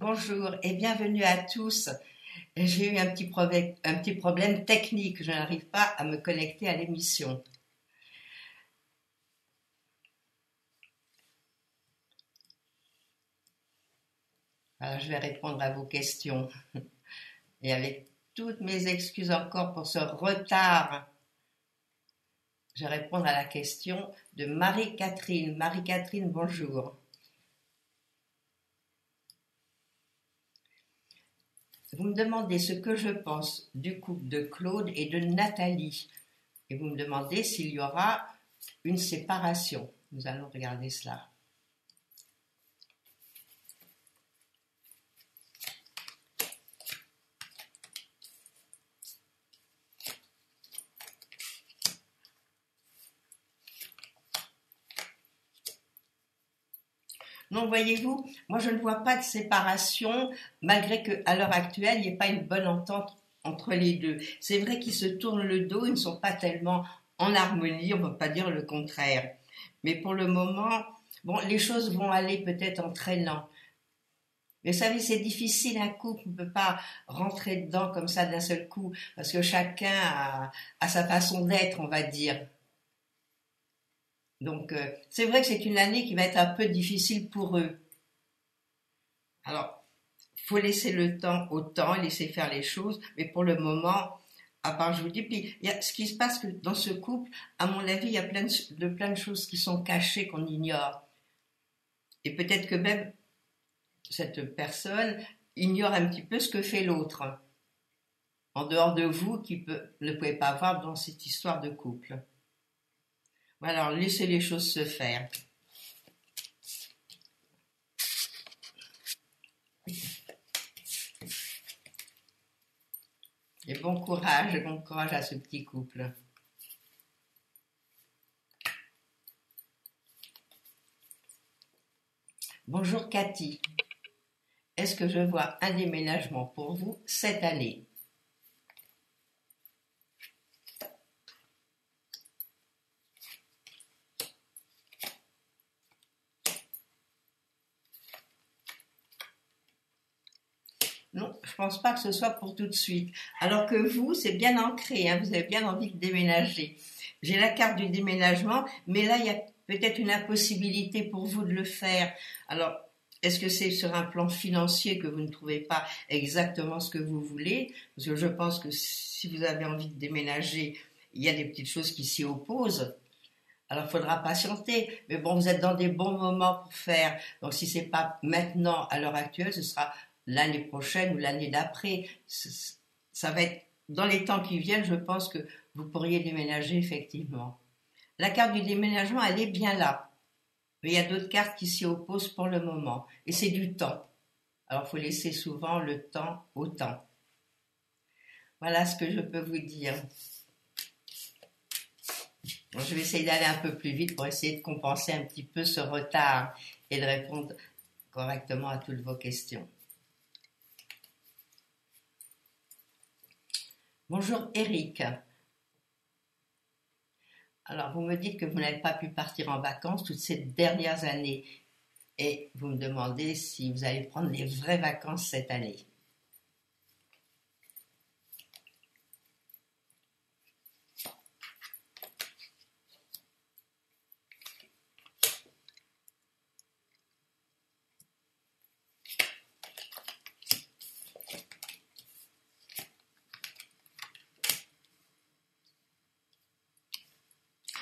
Bonjour et bienvenue à tous. J'ai eu un petit problème technique. Je n'arrive pas à me connecter à l'émission. Alors, je vais répondre à vos questions. Et avec toutes mes excuses encore pour ce retard, je vais répondre à la question de Marie-Catherine. Marie-Catherine, bonjour. Vous me demandez ce que je pense du couple de Claude et de Nathalie. Et vous me demandez s'il y aura une séparation. Nous allons regarder cela. Non, voyez-vous, moi je ne vois pas de séparation, malgré qu'à l'heure actuelle, il n'y ait pas une bonne entente entre les deux. C'est vrai qu'ils se tournent le dos, ils ne sont pas tellement en harmonie, on ne va pas dire le contraire. Mais pour le moment, bon, les choses vont aller peut-être en traînant. Mais vous savez, c'est difficile un couple, on ne peut pas rentrer dedans comme ça d'un seul coup, parce que chacun a sa façon d'être, on va dire. Donc, c'est vrai que c'est une année qui va être un peu difficile pour eux. Alors, il faut laisser le temps au temps, laisser faire les choses, mais pour le moment, à part, je vous dis, puis il y a ce qui se passe que dans ce couple, à mon avis, il y a plein de choses qui sont cachées qu'on ignore. Et peut-être que même cette personne ignore un petit peu ce que fait l'autre, en dehors de vous, ne pouvez pas voir dans cette histoire de couple. Voilà, alors laissez les choses se faire. Et bon courage à ce petit couple. Bonjour Cathy, est-ce que je vois un déménagement pour vous cette année? Non, je pense pas que ce soit pour tout de suite. Alors que vous, c'est bien ancré, hein, vous avez bien envie de déménager. J'ai la carte du déménagement, mais là, il y a peut-être une impossibilité pour vous de le faire. Alors, est-ce que c'est sur un plan financier que vous ne trouvez pas exactement ce que vous voulez? Parce que je pense que si vous avez envie de déménager, il y a des petites choses qui s'y opposent. Alors, il faudra patienter. Mais bon, vous êtes dans des bons moments pour faire. Donc, si c'est pas maintenant, à l'heure actuelle, ce sera l'année prochaine ou l'année d'après. Ça va être dans les temps qui viennent, je pense que vous pourriez déménager effectivement. La carte du déménagement, elle est bien là. Mais il y a d'autres cartes qui s'y opposent pour le moment. Et c'est du temps. Alors, il faut laisser souvent le temps au temps. Voilà ce que je peux vous dire. Donc, je vais essayer d'aller un peu plus vite pour essayer de compenser un petit peu ce retard et de répondre correctement à toutes vos questions. Bonjour Eric. Alors, vous me dites que vous n'avez pas pu partir en vacances toutes ces dernières années et vous me demandez si vous allez prendre les vraies vacances cette année.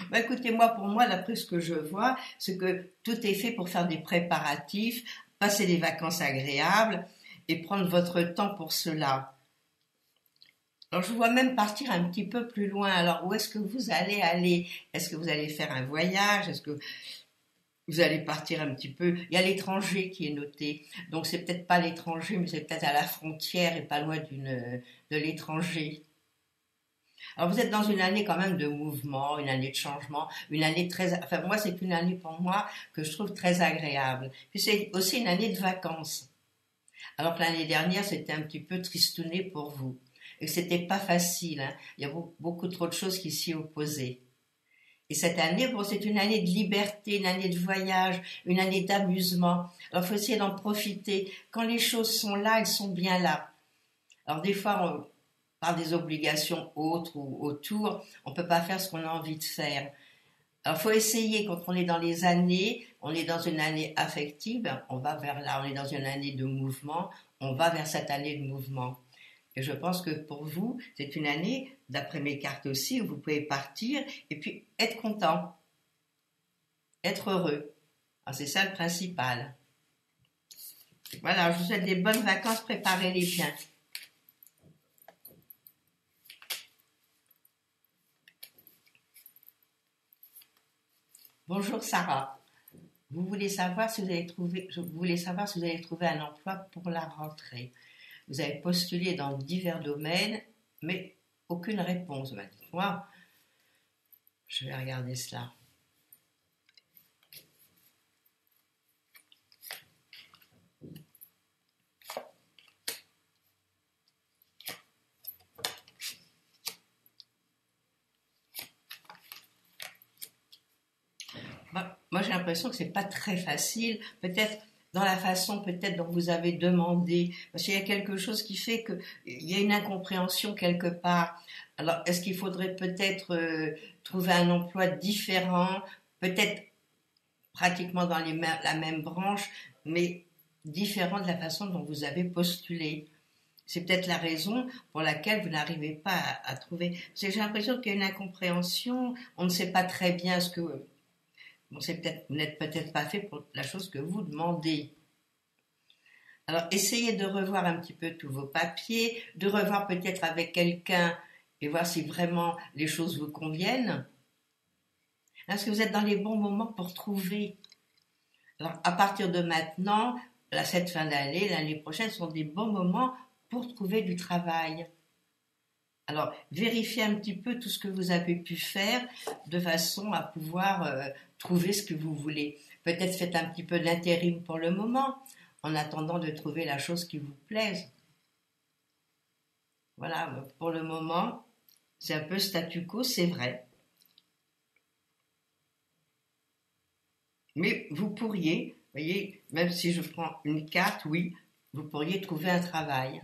Bah, écoutez, pour moi, d'après ce que je vois, c'est que tout est fait pour faire des préparatifs, passer des vacances agréables et prendre votre temps pour cela. Alors, je vous vois même partir un petit peu plus loin. Alors, où est-ce que vous allez aller? Est-ce que vous allez faire un voyage? Est-ce que vous allez partir un petit peu? Il y a l'étranger qui est noté. Donc, c'est peut-être pas l'étranger, mais c'est peut-être à la frontière et pas loin de l'étranger. Alors, vous êtes dans une année quand même de mouvement, une année de changement, une année enfin, moi, c'est une année pour moi que je trouve très agréable. Puis c'est aussi une année de vacances. Alors que l'année dernière, c'était un petit peu tristouné pour vous. Et que c'était pas facile, hein. Il y a beaucoup trop de choses qui s'y opposaient. Et cette année, bon, c'est une année de liberté, une année de voyage, une année d'amusement. Alors, il faut essayer d'en profiter. Quand les choses sont là, elles sont bien là. Alors, des fois, par des obligations autres ou autour, on ne peut pas faire ce qu'on a envie de faire. Alors, il faut essayer, quand on est dans les années, on est dans une année affective, on va vers là, on est dans une année de mouvement, on va vers cette année de mouvement. Et je pense que pour vous, c'est une année, d'après mes cartes aussi, où vous pouvez partir et puis être content, être heureux. Alors, c'est ça le principal. Voilà, je vous souhaite des bonnes vacances, préparez-les bien. Bonjour Sarah. Vous voulez savoir si vous allez trouver, vous voulez savoir si vous allez trouver un emploi pour la rentrée. Vous avez postulé dans divers domaines, mais aucune réponse. Dites-moi, je vais regarder cela. Moi, j'ai l'impression que c'est pas très facile. Peut-être dans la façon peut-être dont vous avez demandé, parce qu'il y a quelque chose qui fait qu'il y a une incompréhension quelque part. Alors, est-ce qu'il faudrait peut-être trouver un emploi différent, peut-être pratiquement dans la même branche, mais différent de la façon dont vous avez postulé? C'est peut-être la raison pour laquelle vous n'arrivez pas à trouver. J'ai l'impression qu'il y a une incompréhension, on ne sait pas très bien ce que... Bon, vous n'êtes peut-être pas fait pour la chose que vous demandez. Alors, essayez de revoir un petit peu tous vos papiers, de revoir peut-être avec quelqu'un et voir si vraiment les choses vous conviennent. Est-ce que vous êtes dans les bons moments pour trouver? Alors, à partir de maintenant, cette fin d'année, l'année prochaine, sont des bons moments pour trouver du travail. Alors, vérifiez un petit peu tout ce que vous avez pu faire de façon à pouvoir trouver ce que vous voulez. Peut-être faites un petit peu d'intérim pour le moment, en attendant de trouver la chose qui vous plaise. Voilà, pour le moment, c'est un peu statu quo, c'est vrai. Mais vous pourriez, vous voyez, même si je prends une carte, oui, vous pourriez trouver un travail.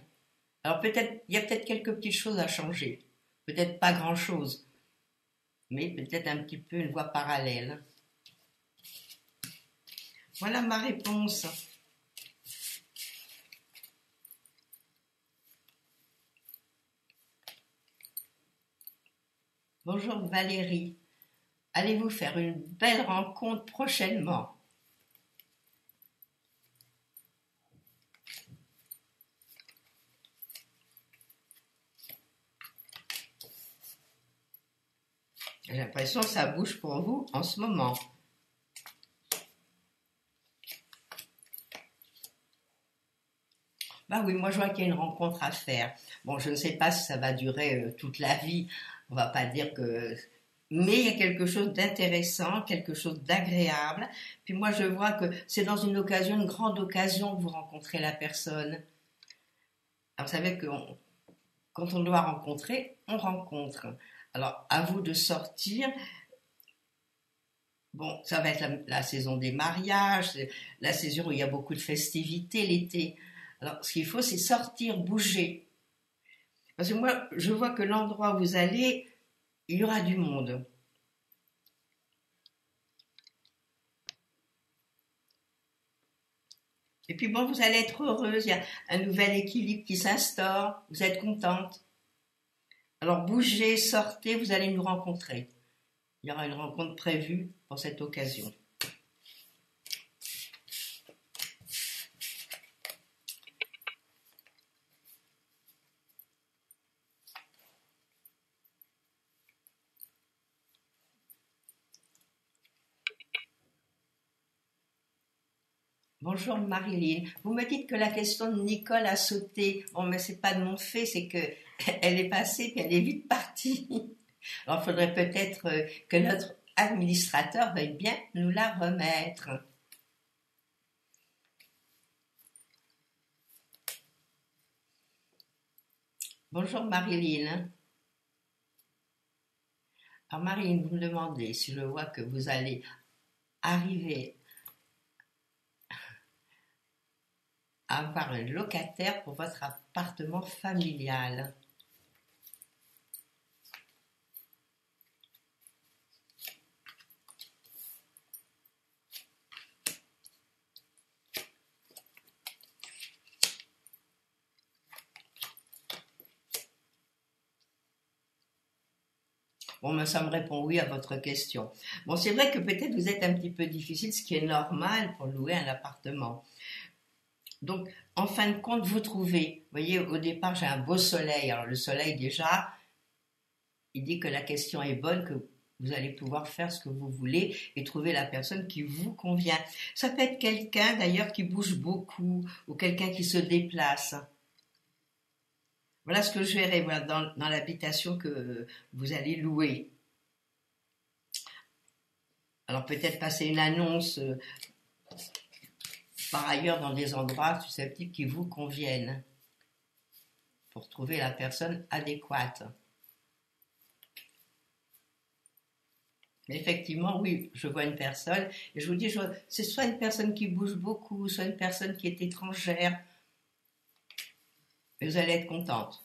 Alors peut-être, il y a peut-être quelques petites choses à changer. Peut-être pas grand-chose, mais peut-être un petit peu une voie parallèle. Voilà ma réponse. Bonjour Valérie. Allez-vous faire une belle rencontre prochainement? J'ai l'impression que ça bouge pour vous en ce moment. Bah oui, moi je vois qu'il y a une rencontre à faire. Bon, je ne sais pas si ça va durer toute la vie. On va pas dire que... Mais il y a quelque chose d'intéressant, quelque chose d'agréable. Puis moi je vois que c'est dans une occasion, une grande occasion que vous rencontrez la personne. Alors vous savez que quand on doit rencontrer, on rencontre. Alors à vous de sortir. Bon, ça va être la saison des mariages, la saison où il y a beaucoup de festivités l'été. Alors, ce qu'il faut, c'est sortir, bouger. Parce que moi, je vois que l'endroit où vous allez, il y aura du monde. Et puis bon, vous allez être heureuse, il y a un nouvel équilibre qui s'instaure, vous êtes contente. Alors bougez, sortez, vous allez nous rencontrer. Il y aura une rencontre prévue pour cette occasion. Bonjour Marilyn. Vous me dites que la question de Nicole a sauté. Bon, mais c'est pas de mon fait, c'est que elle est passée puis elle est vite partie. Alors, il faudrait peut-être que notre administrateur veuille bien nous la remettre. Bonjour Marilyn. Alors Marine, vous me demandez si je vois que vous allez arriver à avoir un locataire pour votre appartement familial. Bon, ben, ça me répond oui à votre question. Bon, c'est vrai que peut-être vous êtes un petit peu difficile, ce qui est normal pour louer un appartement. Donc, en fin de compte, vous trouvez, vous voyez, au départ, j'ai un beau soleil. Alors, le soleil, déjà, il dit que la question est bonne, que vous allez pouvoir faire ce que vous voulez et trouver la personne qui vous convient. Ça peut être quelqu'un, d'ailleurs, qui bouge beaucoup ou quelqu'un qui se déplace. Voilà ce que je verrai voilà, dans l'habitation que vous allez louer. Alors, peut-être passer une annonce par ailleurs dans des endroits susceptibles qui vous conviennent pour trouver la personne adéquate. Mais effectivement, oui, je vois une personne et je vous dis, c'est soit une personne qui bouge beaucoup, soit une personne qui est étrangère, et vous allez être contente.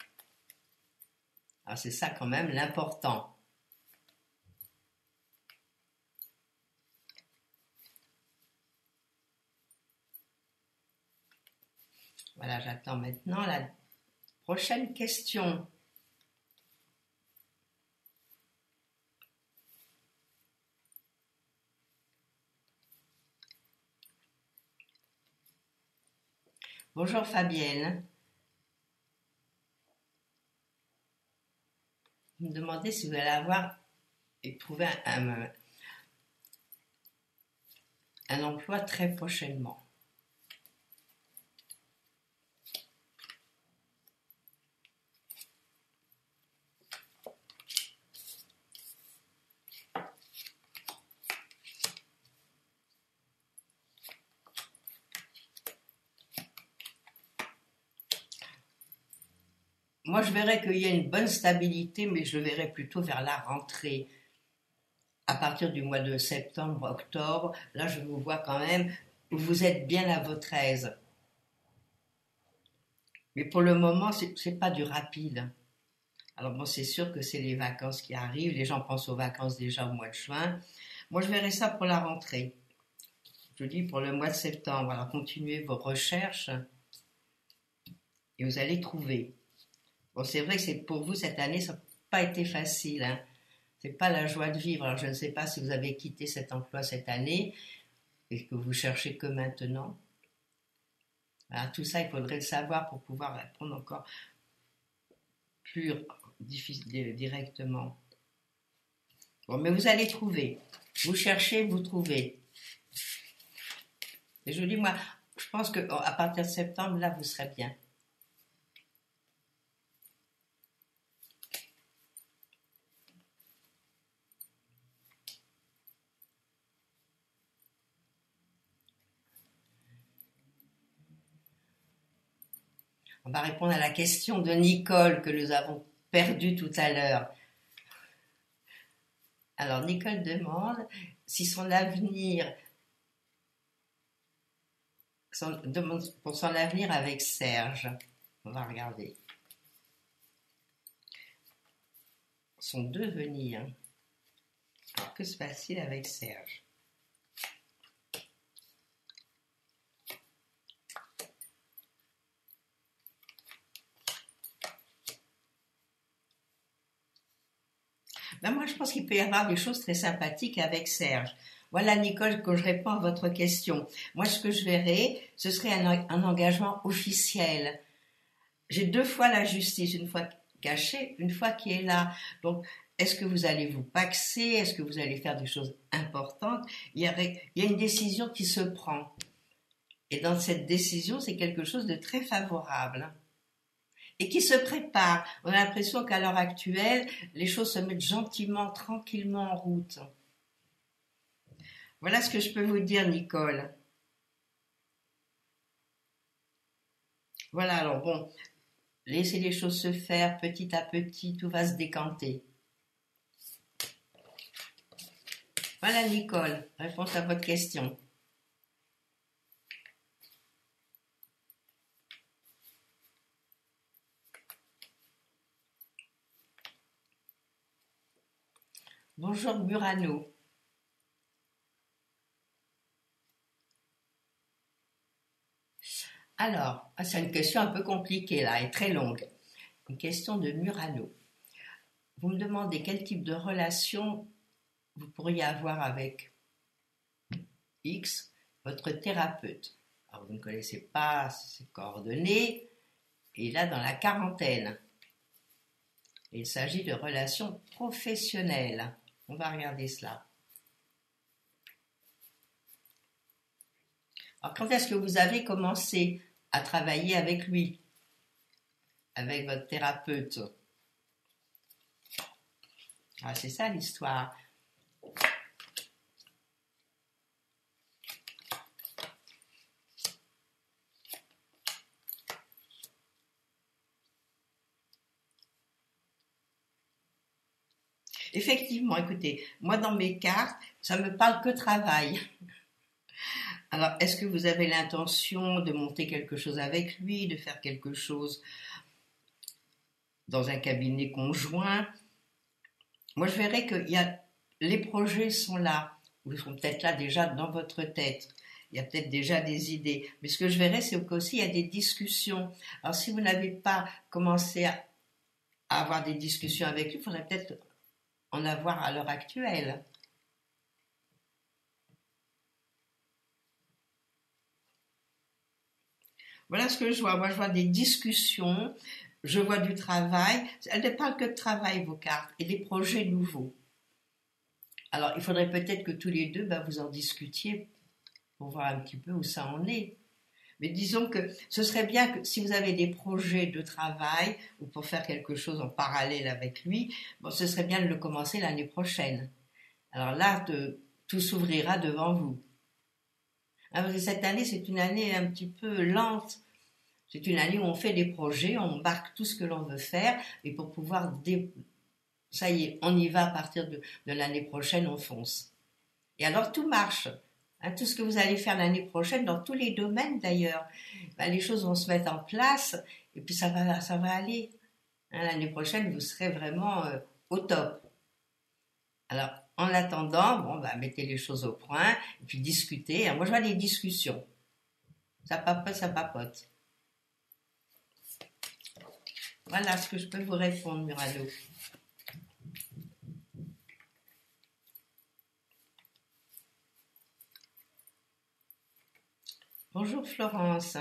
Alors c'est ça quand même l'important. Voilà, j'attends maintenant la prochaine question. Bonjour Fabienne. Vous me demandez si vous allez avoir et trouver un emploi très prochainement. Moi, je verrais qu'il y a une bonne stabilité, mais je le verrais plutôt vers la rentrée. À partir du mois de septembre, octobre, là, je vous vois quand même, vous êtes bien à votre aise. Mais pour le moment, c'est pas du rapide. Alors bon, c'est sûr que c'est les vacances qui arrivent. Les gens pensent aux vacances déjà au mois de juin. Moi, je verrais ça pour la rentrée. Je dis pour le mois de septembre. Alors, continuez vos recherches et vous allez trouver. Bon, c'est vrai que c'est pour vous cette année, ça n'a pas été facile, hein. C'est pas la joie de vivre. Alors, je ne sais pas si vous avez quitté cet emploi cette année et que vous cherchez que maintenant. Alors, tout ça, il faudrait le savoir pour pouvoir répondre encore plus directement. Bon, mais vous allez trouver. Vous cherchez, vous trouvez. Et je vous dis, moi, je pense qu'à partir de septembre, là, vous serez bien. On va répondre à la question de Nicole que nous avons perdue tout à l'heure. Alors, Nicole demande si son avenir, pour son avenir avec Serge. On va regarder. Son devenir. Alors, que se passe-t-il avec Serge? Ben moi, je pense qu'il peut y avoir des choses très sympathiques avec Serge. Voilà, Nicole, que je réponds à votre question. Moi, ce que je verrais, ce serait un engagement officiel. J'ai deux fois la justice, une fois cachée, une fois qui est là. Donc, est-ce que vous allez vous paxer? Est-ce que vous allez faire des choses importantes? Il y a une décision qui se prend. Et dans cette décision, c'est quelque chose de très favorable et qui se prépare. On a l'impression qu'à l'heure actuelle, les choses se mettent gentiment, tranquillement en route. Voilà ce que je peux vous dire, Nicole. Voilà, alors bon, laissez les choses se faire petit à petit, tout va se décanter. Voilà Nicole, réponse à votre question. Bonjour Murano. Alors, c'est une question un peu compliquée là et très longue. Une question de Murano. Vous me demandez quel type de relation vous pourriez avoir avec X, votre thérapeute. Alors, vous ne connaissez pas ses coordonnées, et là, dans la quarantaine. Il s'agit de relations professionnelles. On va regarder cela. Alors, quand est-ce que vous avez commencé à travailler avec lui, avec votre thérapeute? Ah, c'est ça l'histoire. Effectivement, écoutez, moi dans mes cartes, ça me parle que travail. Alors, est-ce que vous avez l'intention de monter quelque chose avec lui, de faire quelque chose dans un cabinet conjoint? Moi, je verrais que les projets sont là, ou ils sont peut-être là déjà dans votre tête. Il y a peut-être déjà des idées. Mais ce que je verrais, c'est qu'aussi il y a des discussions. Alors, si vous n'avez pas commencé à avoir des discussions avec lui, il faudrait peut-être en avoir à l'heure actuelle. Voilà ce que je vois. Moi, je vois des discussions, je vois du travail. Elles ne parlent que de travail, vos cartes, et des projets nouveaux. Alors, il faudrait peut-être que tous les deux, vous en discutiez pour voir un petit peu où ça en est. Mais disons que ce serait bien que si vous avez des projets de travail ou pour faire quelque chose en parallèle avec lui, ce serait bien de le commencer l'année prochaine. Alors là, tout s'ouvrira devant vous. Parce que cette année, c'est une année un petit peu lente. C'est une année où on fait des projets, on embarque tout ce que l'on veut faire, et pour pouvoir, ça y est, on y va à partir de l'année prochaine, on fonce. Et alors tout marche. Tout ce que vous allez faire l'année prochaine, dans tous les domaines d'ailleurs, les choses vont se mettre en place, et puis ça va aller. L'année prochaine, vous serez vraiment au top. Alors, en attendant, mettez les choses au point, et puis discutez. Alors, moi, je vois des discussions. Ça papote, ça papote. Voilà ce que je peux vous répondre, Murano. Bonjour Florence.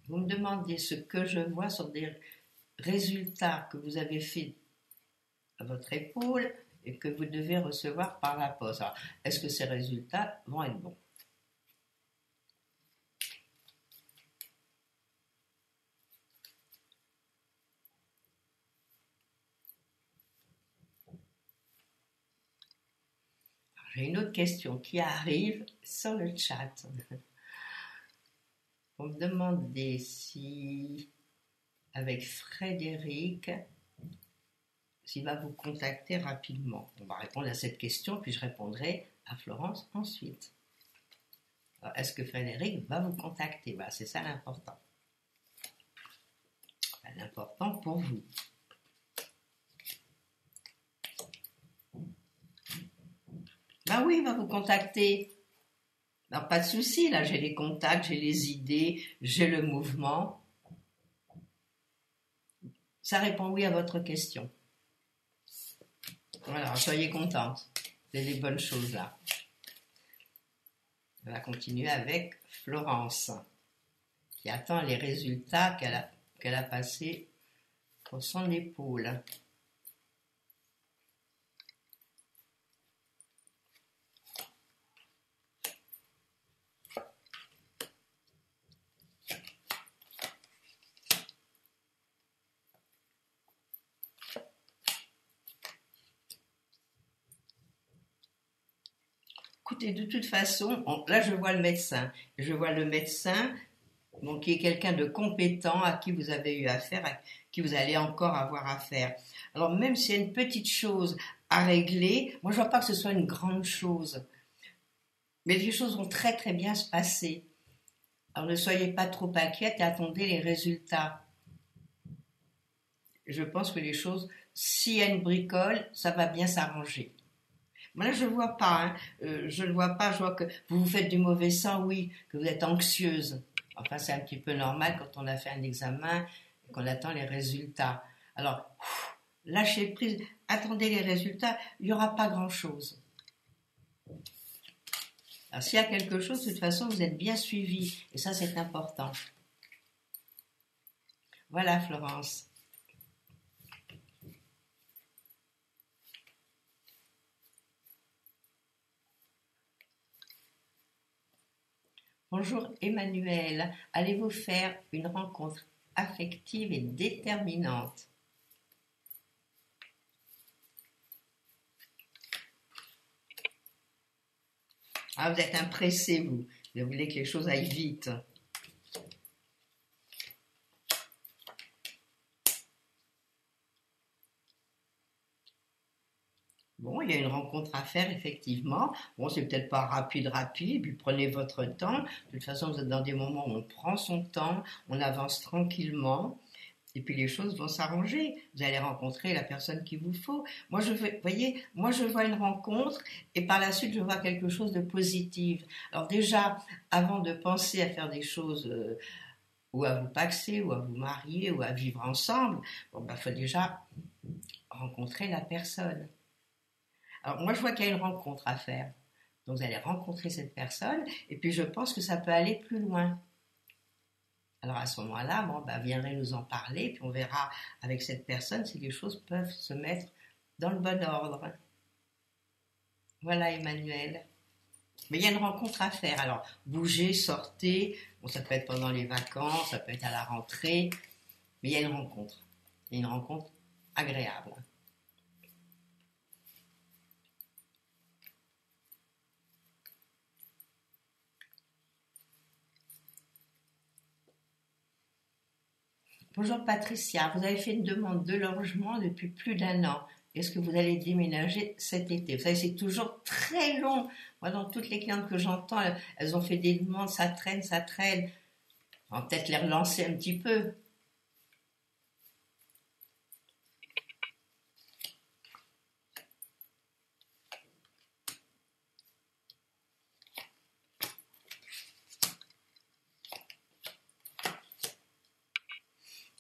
Vous me demandez ce que je vois sur des résultats que vous avez faits à votre épaule et que vous devez recevoir par la poste. Alors, est-ce que ces résultats vont être bons? J'ai une autre question qui arrive sur le chat. Vous me demandez si, avec Frédéric, s'il va vous contacter rapidement. On va répondre à cette question, puis je répondrai à Florence ensuite. Alors, est-ce que Frédéric va vous contacter? C'est ça l'important. L'important pour vous. Oui, il va vous contacter. Alors, pas de souci, là, j'ai les contacts, j'ai les idées, j'ai le mouvement. Ça répond oui à votre question. Voilà, soyez contente. C'est des bonnes choses, là. On va continuer avec Florence, qui attend les résultats qu'elle a passés pour son épaule. Écoutez, de toute façon, là je vois le médecin. Je vois le médecin, qui est quelqu'un de compétent à qui vous avez eu affaire, qui vous allez encore avoir à faire. Alors même s'il y a une petite chose à régler, moi je vois pas que ce soit une grande chose, mais les choses vont très très bien se passer. Alors ne soyez pas trop inquiète et attendez les résultats. Je pense que les choses, s'il y a une bricole, ça va bien s'arranger. Moi là je ne vois pas, hein. Je ne vois pas, je vois que vous vous faites du mauvais sang, oui, que vous êtes anxieuse. Enfin c'est un petit peu normal quand on a fait un examen et qu'on attend les résultats. Alors, lâchez prise, attendez les résultats, il n'y aura pas grand-chose. Alors s'il y a quelque chose, de toute façon, vous êtes bien suivi. Et ça, c'est important. Voilà, Florence. Bonjour, Emmanuel. Allez-vous faire une rencontre affective et déterminante? Ah, vous êtes impressé, vous. Vous voulez que les choses aillent vite. Bon, il y a une rencontre à faire, effectivement. Bon, c'est peut-être pas rapide, puis prenez votre temps. De toute façon, vous êtes dans des moments où on prend son temps, on avance tranquillement, et puis les choses vont s'arranger. Vous allez rencontrer la personne qu'il vous faut. Voyez, moi je vois une rencontre, et par la suite, je vois quelque chose de positif. Alors déjà, avant de penser à faire des choses, ou à vous paxer, ou à vous marier, ou à vivre ensemble, bon, bah, faut déjà rencontrer la personne. Alors moi, je vois qu'il y a une rencontre à faire. Donc vous allez rencontrer cette personne et puis je pense que ça peut aller plus loin. Alors à ce moment-là, bon, bah, viendrez nous en parler puis on verra avec cette personne si les choses peuvent se mettre dans le bon ordre. Voilà, Emmanuel. Mais il y a une rencontre à faire. Alors bougez, sortez. Bon, ça peut être pendant les vacances, ça peut être à la rentrée. Mais il y a une rencontre. Il y a une rencontre agréable. Bonjour Patricia, vous avez fait une demande de logement depuis plus d'1 an. Est-ce que vous allez déménager cet été? Vous savez, c'est toujours très long. Moi, dans toutes les clientes que j'entends, elles ont fait des demandes, ça traîne, ça traîne. On va peut-être les relancer un petit peu.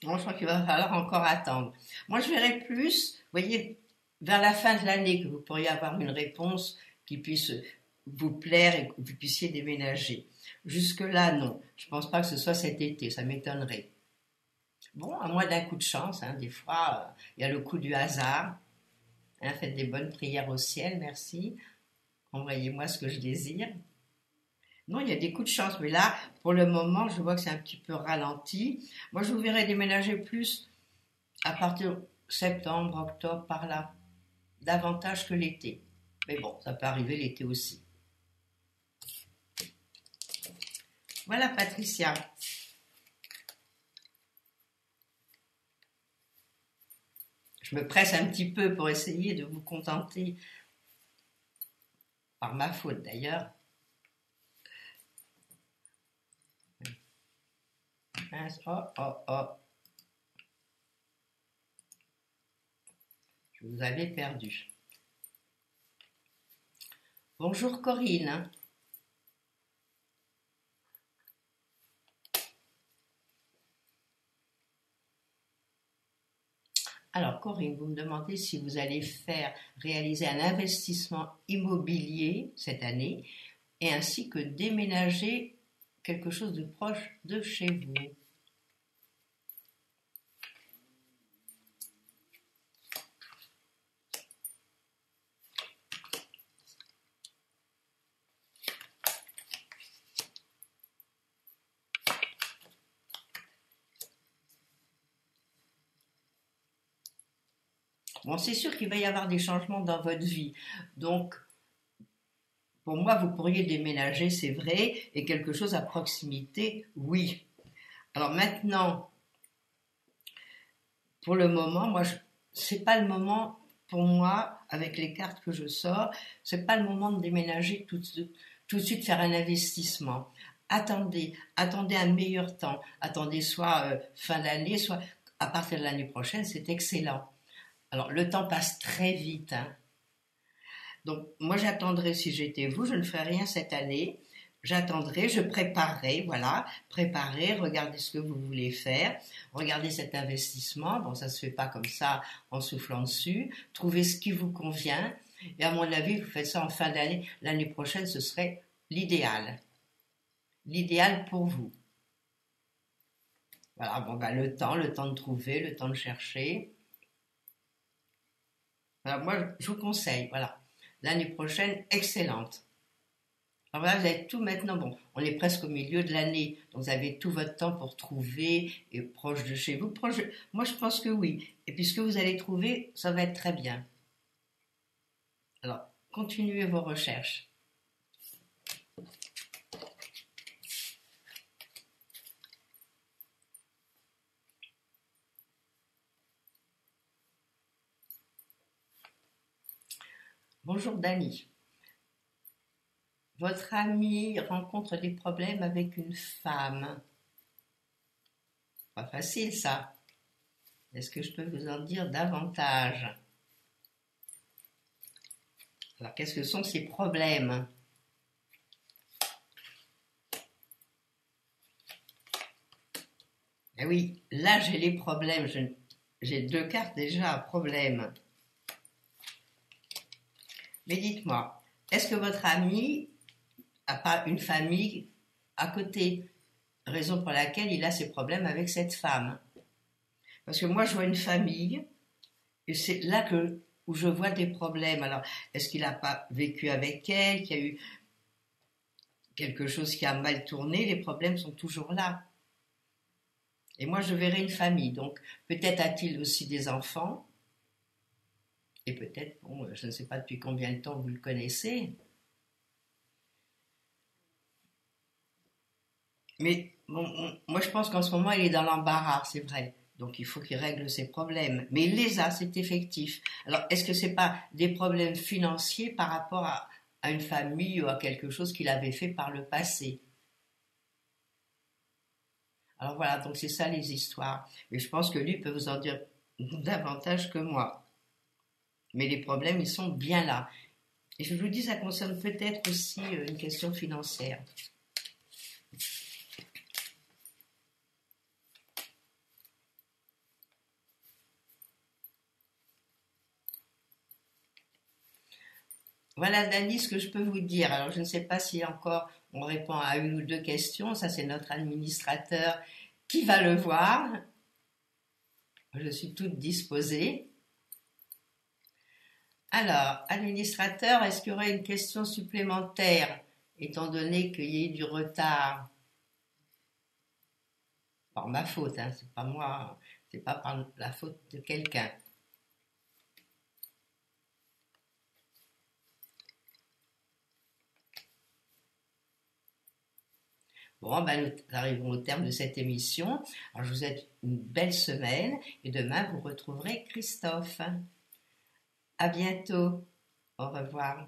Moi, je crois qu'il va falloir encore attendre. Moi, je verrais plus, vous voyez, vers la fin de l'année que vous pourriez avoir une réponse qui puisse vous plaire et que vous puissiez déménager. Jusque-là, non. Je ne pense pas que ce soit cet été, ça m'étonnerait. Bon, à moins d'un coup de chance, hein, des fois, il y a le coup du hasard. Hein, faites des bonnes prières au ciel, merci. Envoyez-moi ce que je désire. Non, il y a des coups de chance, mais là, pour le moment, je vois que c'est un petit peu ralenti. Moi, je vous verrais déménager plus à partir de septembre, octobre, par là, davantage que l'été. Mais bon, ça peut arriver l'été aussi. Voilà, Patricia. Je me presse un petit peu pour essayer de vous contenter, par ma faute d'ailleurs. Oh, oh, oh. Je vous avais perdu. Bonjour Corinne. Alors Corinne, vous me demandez si vous allez réaliser un investissement immobilier cette année et ainsi que déménager quelque chose de proche de chez vous. Bon, c'est sûr qu'il va y avoir des changements dans votre vie. Donc, pour moi, vous pourriez déménager, c'est vrai, et quelque chose à proximité, oui. Alors maintenant, pour le moment, c'est pas le moment pour moi, avec les cartes que je sors, c'est pas le moment de déménager tout de suite faire un investissement. Attendez un meilleur temps. Attendez soit fin d'année, soit à partir de l'année prochaine, c'est excellent. Alors, le temps passe très vite, hein. Donc, moi, j'attendrai, si j'étais vous, je ne ferai rien cette année. J'attendrai, je préparerai, voilà, préparer, regardez ce que vous voulez faire, regardez cet investissement. Bon, ça se fait pas comme ça en soufflant dessus. Trouvez ce qui vous convient. Et à mon avis, vous faites ça en fin d'année. L'année prochaine, ce serait l'idéal. L'idéal pour vous. Voilà, bon, ben, le temps de trouver, le temps de chercher. Voilà, moi, je vous conseille, voilà. L'année prochaine, excellente. Alors là, vous avez tout maintenant. Bon, on est presque au milieu de l'année, donc vous avez tout votre temps pour trouver et proche de chez vous. Moi, je pense que oui. Et puis ce que vous allez trouver, ça va être très bien. Alors, continuez vos recherches. Bonjour Dani. Votre ami rencontre des problèmes avec une femme. Pas facile ça. Est-ce que je peux vous en dire davantage? Alors, qu'est-ce que sont ces problèmes? Eh oui, là j'ai les problèmes. J'ai deux cartes déjà à problème. Mais dites-moi, est-ce que votre ami n'a pas une famille à côté? Raison pour laquelle il a ses problèmes avec cette femme. Parce que moi je vois une famille, et c'est là où je vois des problèmes. Alors, est-ce qu'il n'a pas vécu avec elle, qu'il y a eu quelque chose qui a mal tourné? Les problèmes sont toujours là. Et moi, je verrai une famille. Donc, peut-être a-t-il aussi des enfants. Et peut-être, bon, je ne sais pas depuis combien de temps vous le connaissez. Mais bon, moi, je pense qu'en ce moment, il est dans l'embarras, c'est vrai. Donc, il faut qu'il règle ses problèmes. Mais il les a, c'est effectif. Alors, est-ce que c'est pas des problèmes financiers par rapport à une famille ou à quelque chose qu'il avait fait par le passé? Alors voilà, donc c'est ça les histoires. Et je pense que lui peut vous en dire davantage que moi. Mais les problèmes, ils sont bien là. Et je vous dis, ça concerne peut-être aussi une question financière. Voilà, Dani, ce que je peux vous dire. Alors, je ne sais pas si encore on répond à une ou deux questions. Ça, c'est notre administrateur qui va le voir. Je suis toute disposée. Alors, administrateur, est-ce qu'il y aurait une question supplémentaire, étant donné qu'il y ait eu du retard? Par ma faute, hein, c'est pas moi, c'est pas par la faute de quelqu'un. Bon, ben, nous arrivons au terme de cette émission. Alors, je vous souhaite une belle semaine et demain, vous retrouverez Christophe. À bientôt. Au revoir.